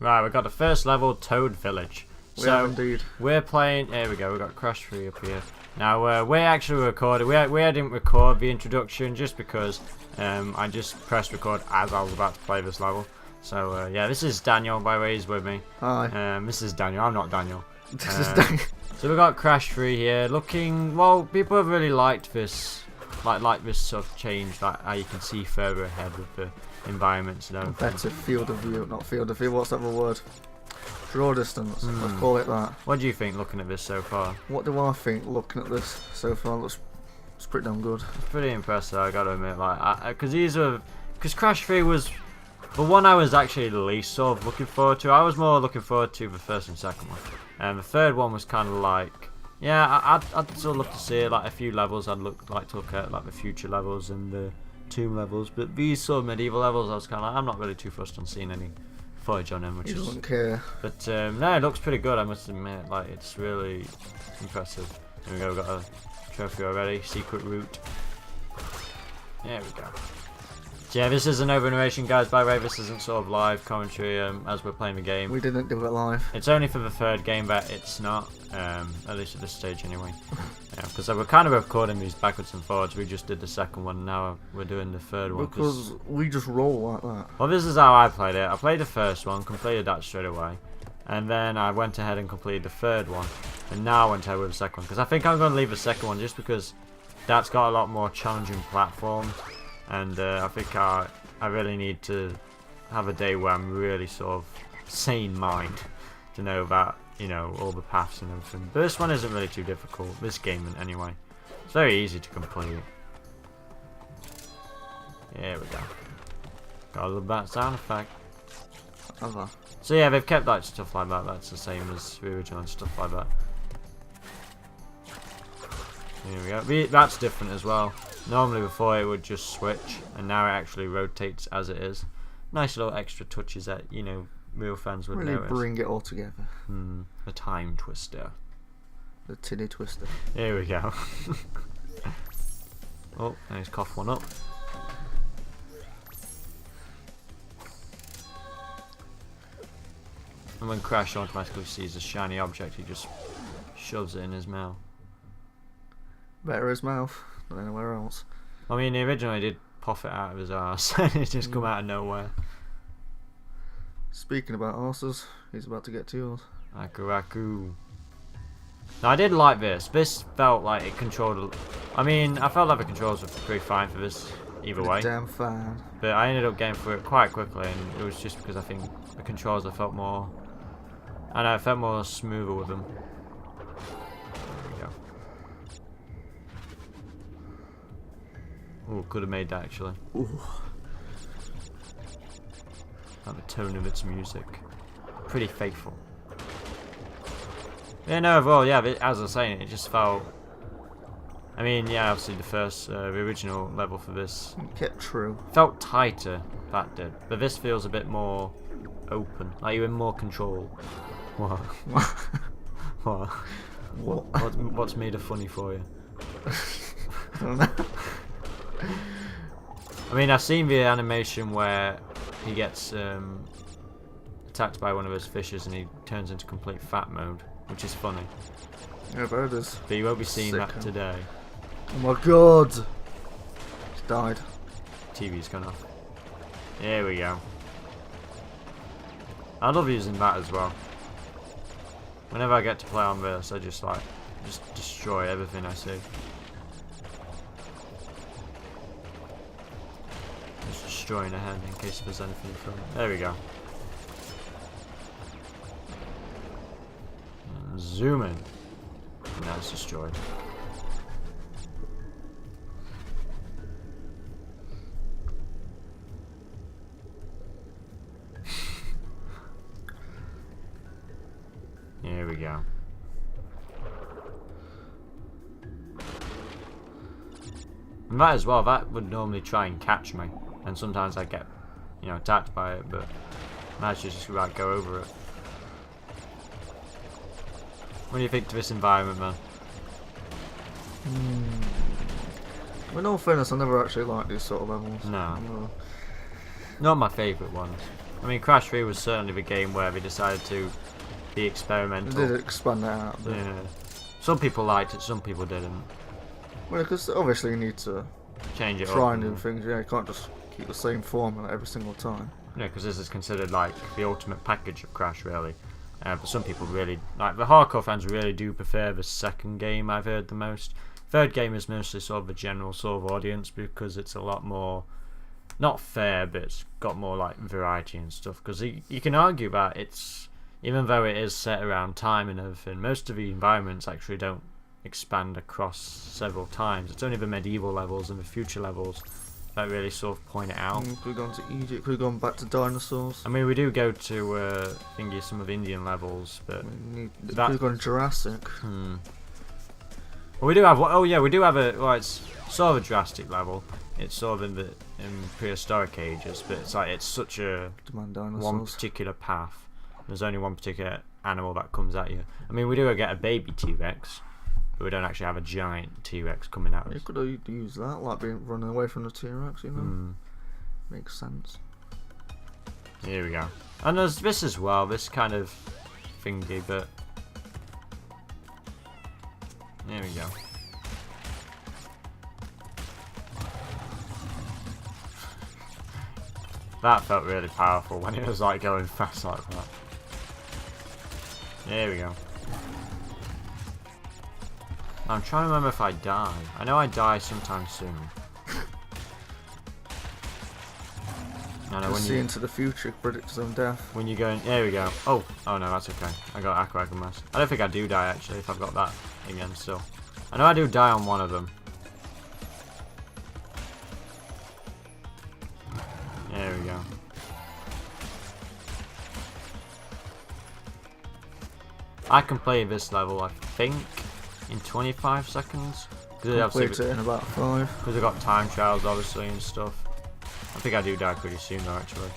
Right, we got the first level, Toad Village. We have indeed. We're playing. Here we go. We got Crash 3 up here. Now we're actually recording. We didn't record the introduction just because I just pressed record as I was about to play this level. So yeah, this is Daniel. By the way, he's with me. Hi. This is Daniel. I'm not Daniel. This is Daniel. So we got Crash 3 here. Looking well. People have really liked this. Like this sort of change, like how you can see further ahead with the environments and everything. Better field of view, not field of view. What's that other word? Draw distance. Let's call it that. What do you think looking at this so far? What do I think looking at this so far? Looks it's pretty damn good. It's pretty impressive, I gotta admit. Like, because Crash 3 was the one I was actually the least sort of looking forward to. I was more looking forward to the first and second one, and the third one was kind of like. Yeah, I'd still love to see like a few levels. I'd like to look at like the future levels and the tomb levels, but these sort of medieval levels, I was kind of like, I'm not really too fussed on seeing any footage on them, which he doesn't care. But no, it looks pretty good. I must admit, like it's really impressive. There we go. We've got a trophy already. Secret route. There we go. So yeah, this is an over narration, guys. By the way, this isn't sort of live commentary as we're playing the game. We didn't do it live. It's only for the third game, but it's not. At least at this stage, anyway. Because we're kind of recording these backwards and forwards. We just did the second one. Now we're doing the third one. Because we just roll like that. Well, this is how I played it. I played the first one, completed that straight away, and then I went ahead and completed the third one, and now I went ahead with the second one. Because I think I'm going to leave the second one just because that's got a lot more challenging platforms. And I think I really need to have a day where I'm really sort of sane mind to know about, you know, all the paths and everything. But this one isn't really too difficult. This game anyway. It's very easy to complete. There we go. Gotta love that sound effect. So yeah, they've kept like stuff like that. That's the same as the original and stuff like that. Here we go. That's different as well. Normally before it would just switch, and now it actually rotates as it is. Nice little extra touches that, you know, real fans would really notice. Bring it all together. The time twister. The tinny twister. Here we go. Oh, nice cough one up. And when Crash automatically sees a shiny object, he just shoves it in his mouth. Better his mouth than anywhere else. I mean, he originally did puff it out of his arse, and it just come out of nowhere. Speaking about arses, he's about to get to yours. Aku. Now, I did like this. This felt like it controlled. I mean, I felt like the controls were pretty fine for this either way. Damn fine. But I ended up getting through it quite quickly, and it was just because I think the controls I felt more. I know, I felt more smoother with them. There we go. Oh, could have made that actually. Ooh. Like the tone of its music. Pretty faithful. Yeah, no, overall, yeah, as I was saying, it just felt. I mean, yeah, obviously the original level for this. Kept true. Felt tighter, that did. But this feels a bit more open. Like you're in more control. What? What? What's made it funny for you? I don't know. I mean, I've seen the animation where he gets attacked by one of those fishes and he turns into complete fat mode, which is funny. Yeah, but it is. But you won't be seeing that today. Oh my god! He's died. TV's gone off. There we go. I love using that as well. Whenever I get to play on this, I just destroy everything I see. Just destroying a hand in case there's anything from it. There we go. And zoom in. And now it's destroyed. Here we go. And that as well, that would normally try and catch me. And sometimes I get, you know, attacked by it, but I should just like go over it. What do you think to this environment, man? In all fairness, I never actually liked these sort of levels. No. Not my favourite ones. I mean, Crash 3 was certainly the game where they decided to be experimental. They did expand that out a bit. Yeah. Some people liked it, some people didn't. Well, because obviously you need to Change it try up. new things. Yeah, you can't just keep the same formula every single time. Yeah, because this is considered like the ultimate package of Crash, really. But some people really, like the hardcore fans, really do prefer the second game. I've heard the most. Third game is mostly sort of a general sort of audience because it's a lot more, not fair, but it's got more like variety and stuff. Because you can argue that it's, even though it is set around time and everything, most of the environments actually don't expand across several times. It's only the medieval levels and the future levels that really sort of point it out. Could we gone to Egypt? Could we gone back to dinosaurs? I mean, we do go to some of the Indian levels, but Could we gone Jurassic? Well, we do have. Oh yeah, we do have a. Well, it's sort of a Jurassic level. It's sort of in prehistoric ages, but it's like it's such a Demand dinosaurs. one particular path. There's only one particular animal that comes at you. I mean, we do get a baby T-Rex, but we don't actually have a giant T-Rex coming at us. You could have used that, like being running away from the T-Rex, you know? Makes sense. Here we go. And there's this as well, this kind of thingy, but there we go. That felt really powerful when it was like going fast like that. There we go. I'm trying to remember if I die. I know I die sometime soon. I know when See you into the future, predict his own death. when you go in. There we go. Oh no, that's okay. I got Aquagamass. I don't think I do die actually if I've got that again still. I know I do die on one of them. There we go. I can play this level, I think, in 25 seconds. Complete it in about 5. Because I've got time trials, obviously, and stuff. I think I do die pretty soon, though, actually.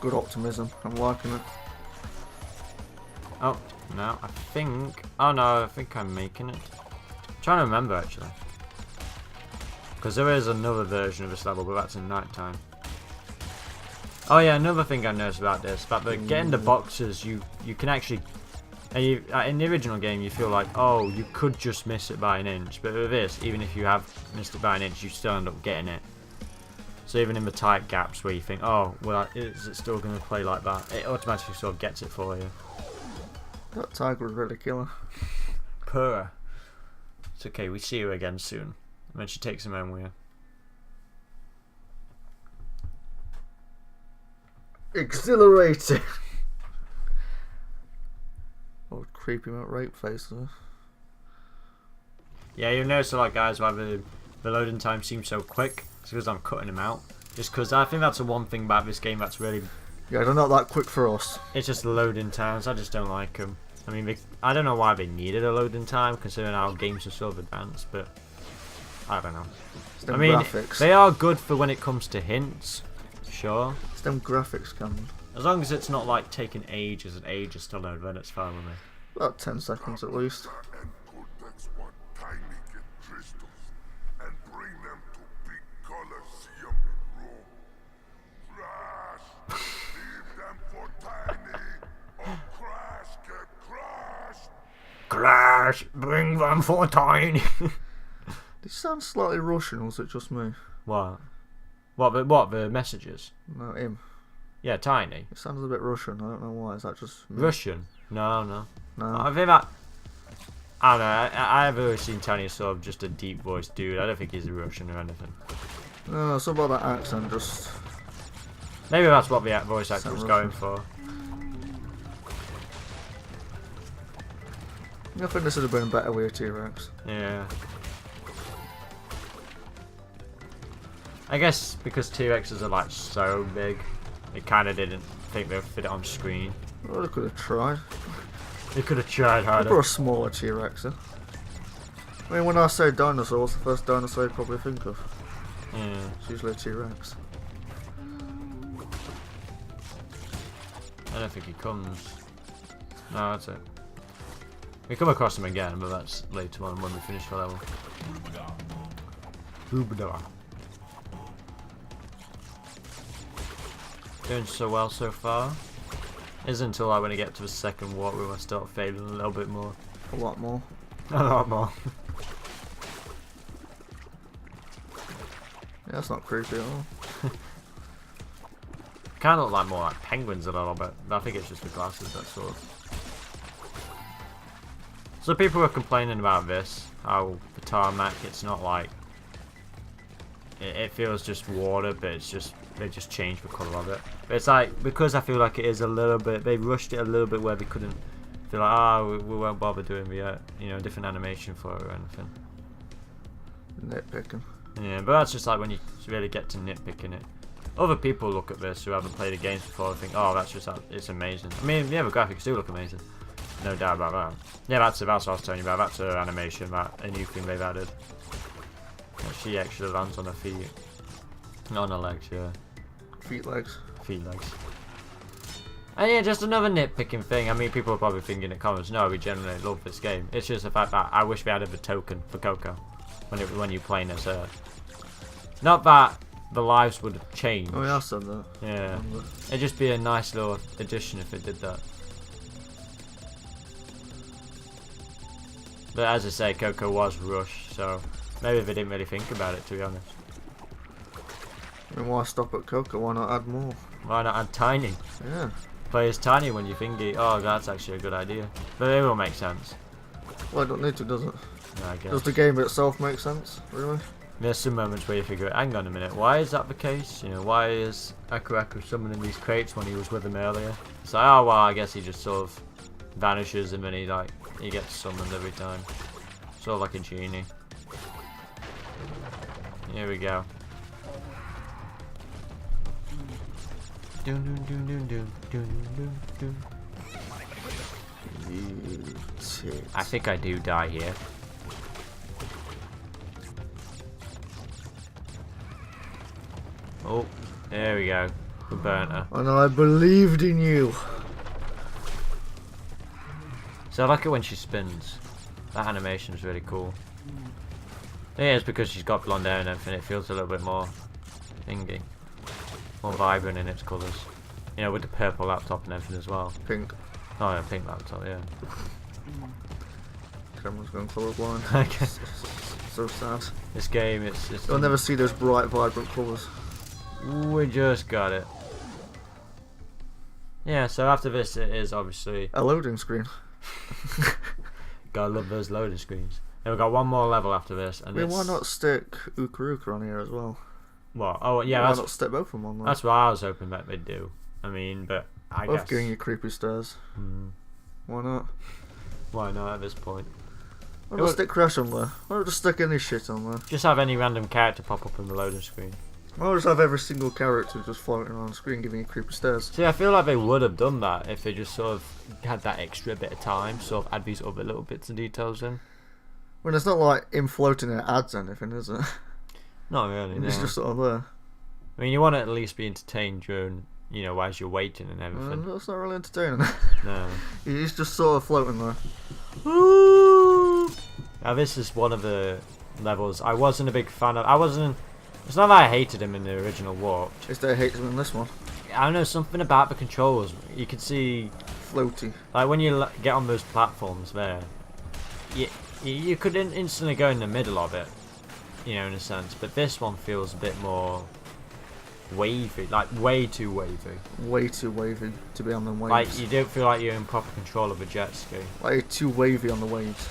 Good optimism. I'm liking it. Oh, no, I think... Oh, no, I think I'm making it. I'm trying to remember, actually. Because there is another version of this level, but that's in night time. Oh, yeah, another thing I noticed about this, about getting the boxes, you can actually... in the original game, you feel like, oh, you could just miss it by an inch. But with this, even if you have missed it by an inch, you still end up getting it. So even in the tight gaps where you think, oh, well, is it still going to play like that? It automatically sort of gets it for you. That tiger was really killer. Purr. It's okay, we see her again soon. When she takes him home with her. Exhilarating! Old creepy rape face there. Yeah, you'll notice a lot, guys, why the loading time seems so quick. It's because I'm cutting them out. Just because I think that's the one thing about this game that's really... Yeah, they're not that quick for us. It's just the loading times. I just don't like them. I mean, I don't know why they needed a loading time, considering how games are sort of advanced, but... I don't know. I mean, graphics. They are good for when it comes to hints. Sure. It's them graphics, Cameron. As long as it's not like taking ages and ages to load, then it's fine with me. About 10 seconds at least. Crash! Bring them for tiny! It sounds slightly Russian, or was it just me? What? What? The messages? No, him. Yeah, tiny. It sounds a bit Russian, I don't know why. Is that just me? Russian? No. No. I think that... I don't know, I've always seen Tiny as sort of just a deep voiced dude. I don't think he's a Russian or anything. No, something about that accent just... Maybe that's what the voice actor was going for. I think this would have been better with a T-Rex. Yeah. I guess because T-Rexes are like so big, it kind of didn't think they'd fit it on screen. Well, they could have tried. They could have tried harder. For a smaller T-Rex, I mean, when I say dinosaur, what's the first dinosaur you probably think of? Yeah. It's usually a T-Rex. I don't think he comes. No, that's it. We come across him again, but that's later on when we finish the level. Hoobada. doing so well so far. Isn't until like when I get to the second walkthrough I start failing a little bit more. A lot more. A lot more. Yeah, that's not creepy at all. Kind of look like more like penguins a little bit. But I think it's just the glasses that sort of. So people were complaining about this, how the tarmac, it's not like. It feels just water, but it's just they just changed the colour of it. But it's like because I feel like it is a little bit. They rushed it a little bit where they couldn't. Feel like we won't bother doing the different animation for it or anything. Nitpicking. Yeah, but that's just like when you really get to nitpicking it. Other people look at this who haven't played the games before and think, oh, that's just it's amazing. I mean, yeah, the graphics do look amazing. No doubt about that. Yeah, that's what I was telling you about. That's an animation, a new thing they've added. She actually lands on her feet. Not on her legs, yeah. Feet, legs. Feet, legs. And yeah, just another nitpicking thing. I mean, people are probably thinking in the comments, no, we generally love this game. It's just the fact that I wish we added the token for Coco when you're playing as her. Not that the lives would have changed. Oh, yeah, I said that. Yeah. It'd just be a nice little addition if it did that. But as I say, Coco was rushed, so maybe they didn't really think about it, to be honest. I mean, why stop at Coco? Why not add more? Why not add Tiny? Yeah. Play as Tiny when you thingy. Oh, that's actually a good idea. But it will make sense. Well, it don't need to, does it? No, I guess. Does the game itself make sense? Really? There's some moments where you figure, hang on a minute, why is that the case? You know, why is Aku Aku summoning these crates when he was with them earlier? It's like, oh well, I guess he just sort of vanishes and then he gets summoned every time. Sort of like a genie. Here we go. I think I do die here. Oh, there we go. We burnt her. And I believed in you. So I like it when she spins. That animation is really cool. Yeah, it's because she's got blonde hair and everything. It feels a little bit more thingy. More vibrant in its colours. You know, with the purple laptop and everything as well. Pink. Oh yeah, pink laptop, yeah. Camera's going colourblind. Okay. So sad. This game, it's You'll never see those bright, vibrant colours. we just got it. Yeah, so after this it is obviously... A loading screen. Gotta love those loading screens. Then we've got one more level after this. And I mean, why not stick Uka Uka on here as well? What? Oh, yeah, why not stick both of them on there? That's what I was hoping that they'd do. I mean, but I both guess... giving you creepy stares. Why not? Why not at this point? Why not stick Crash on there? Why not just stick any shit on there? Just have any random character pop up in the loading screen. Why not just have every single character just floating around the screen giving you creepy stares? See, I feel like they would have done that if they just sort of had that extra bit of time, sort of add these other little bits of details in. When it's not like him floating and it adds anything, is it? Not really, no. It's just sort of there. I mean, you want to at least be entertained during, you know, as you're waiting and everything. That's not really entertaining. No. He's just sort of floating there. Now, this is one of the levels I wasn't a big fan of. It's not that I hated him in the original Warped. It's that I hate him in this one. I don't know, something about the controls. You can see... Floaty. Like, when you get on those platforms there, you could instantly go in the middle of it, you know, in a sense. But this one feels a bit more wavy, like way too wavy. Way too wavy to be on the waves. Like, you don't feel like you're in proper control of a jet ski. Like, too wavy on the waves.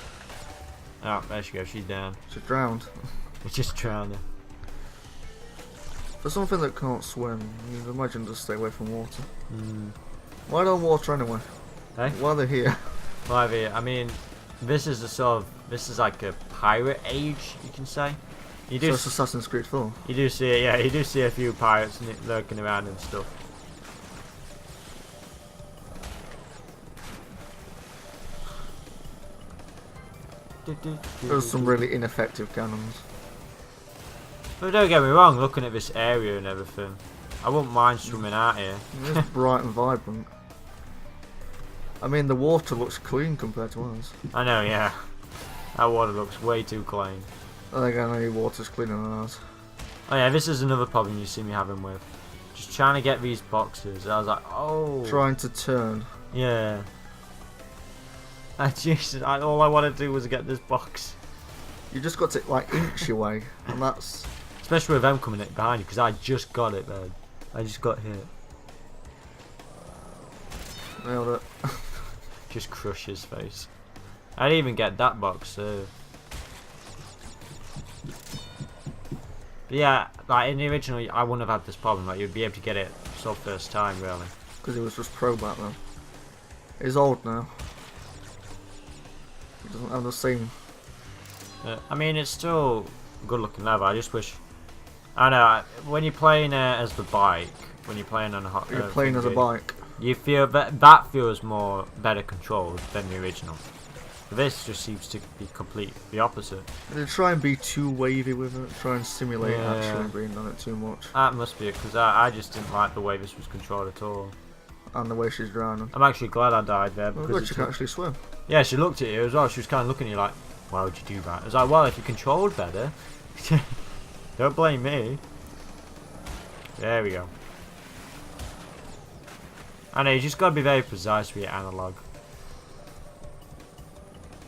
Oh, there she goes, she's down. She's drowned. It's just drowning. For something that can't swim, you'd imagine just stay away from water. Why don't water anyway? Hey? Why are they here? Well, I mean, this is like a pirate age, you can say. You do So it's Assassin's Creed 4. You do see it, yeah. You do see a few pirates lurking around and stuff. There's some really ineffective cannons. But don't get me wrong, looking at this area and everything, I wouldn't mind swimming out here. It's bright and vibrant. I mean, the water looks clean compared to ours. I know, yeah. That water looks way too clean. I think I know water's cleaner than ours. Oh yeah, this is another problem you see me having with Just trying to get these boxes. I was like, oh. Trying to turn. Yeah. All I wanted to do was get this box. You just got to like inch your way, and that's. Especially with them coming behind you, because I just got it, man. I just got hit. Nailed it. Just crush his face. I didn't even get that box, so. But yeah, like in the original, I wouldn't have had this problem. Like you'd be able to get it so first time, really. Because he was just pro back then. He's old now. He doesn't have the same. I mean, it's still a good-looking level. I just wish. I know when you're playing as the bike, when you're playing on a hot. You're playing as a bike. You feel that feels more better controlled than the original. This just seems to be complete the opposite. They try and be too wavy with it. Try and simulate actually being on it too much. That must be it, because I just didn't like the way this was controlled at all. And the way she's drowning. I'm actually glad I died there. Well, good, she can actually swim. Yeah, she looked at you as well. She was kind of looking at you like, why would you do that? I was like, well, if you controlled better, don't blame me. There we go. I know, you just got to be very precise with your analog.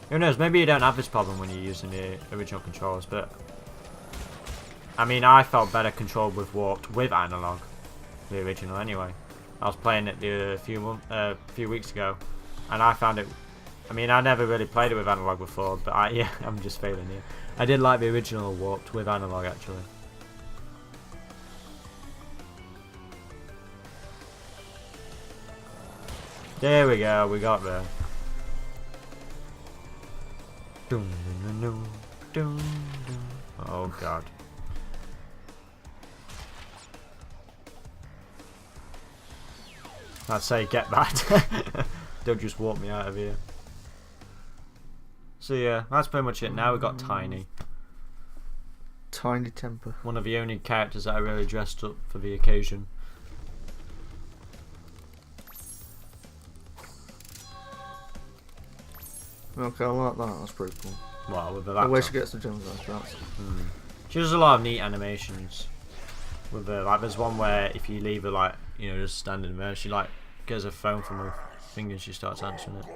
Who knows, maybe you don't have this problem when you're using the original controls, but I mean, I felt better controlled with warped with analog, the original anyway. I was playing it a few weeks ago, and I found it. I mean, I never really played it with analog before, but yeah, I'm just failing here. I did like the original warped with analog actually. There we go, we got there. Oh god. I'd say get that. Don't just walk me out of here. So yeah, that's pretty much it. Now we got Tiny. Tiny temper. One of the only characters that I really dressed up for the occasion. Okay, I like that. That's pretty cool. Well, with the way she gets the gems, that's. She does a lot of neat animations. With her, like, there's one where if you leave her, like, you know, just standing there, she like gets her phone from her finger and she starts answering it.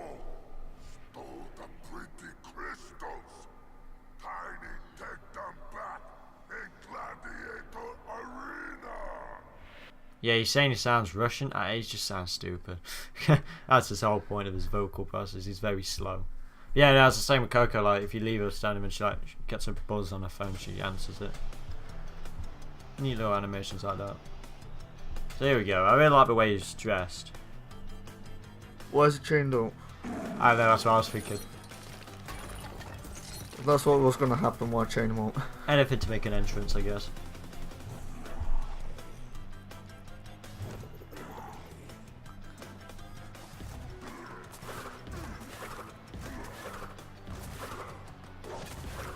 Yeah, he's saying he sounds Russian. He just sounds stupid. That's his whole point of his vocal process. He's very slow. Yeah, that's the same with Coco. Like, if you leave her standing and she like gets a buzz on her phone, she answers it. Neat little animations like that. So here we go. I really like the way he's dressed. Why is it chained up? I know, that's what I was thinking. That's what was going to happen. Why chain him up? Anything to make an entrance, I guess.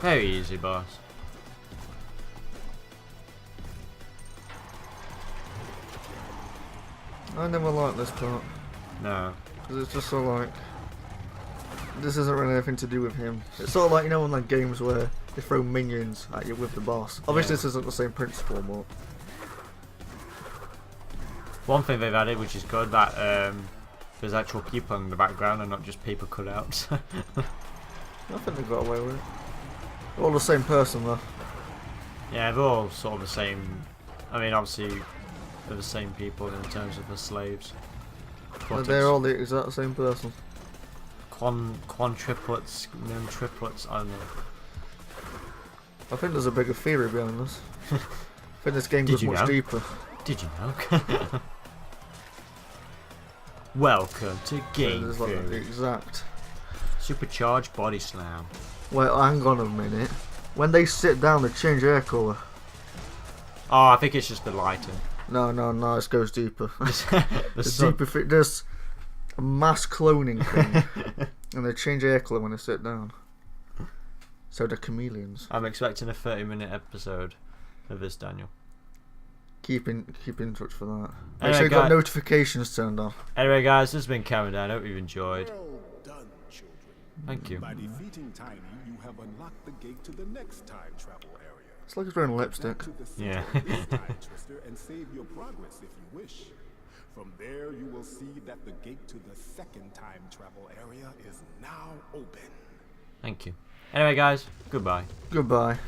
Very easy, boss. I never liked this part. No. Because it's just so like... This isn't really anything to do with him. It's sort of like, you know, in like games where they throw minions at you with the boss. Obviously this isn't the same principle, but... One thing they've added, which is good, that there's actual people in the background and not just paper cutouts. I think they got away with it. They're all the same person though. Yeah, they're all sort of the same. I mean, obviously, they're the same people in terms of the slaves. They're all the exact same person. Quadruplets, triplets, I don't know. I think there's a bigger theory behind this. I think this game goes much deeper. Did you know? Welcome to Game Theory. Like the exact Supercharged Body Slam. Wait, hang on a minute. When they sit down, they change hair colour. Oh, I think it's just the lighting. No, it goes deeper. There's there's a mass cloning thing. And they change hair colour when they sit down. So they're chameleons. I'm expecting a 30-minute episode of this, Daniel. Keep in touch for that. Make Anyway, sure you got notifications turned on. Anyway, guys, this has been Cameron. I hope you've enjoyed. Well done, children. Thank you. By defeating Tiny, you have unlocked the gate to the next time travel area. It's like he's wearing lipstick. Yeah. Twister, and save your progress if you wish. From there, you will see that the gate to the second time travel area is now open. Thank you. Anyway, guys, goodbye. Goodbye.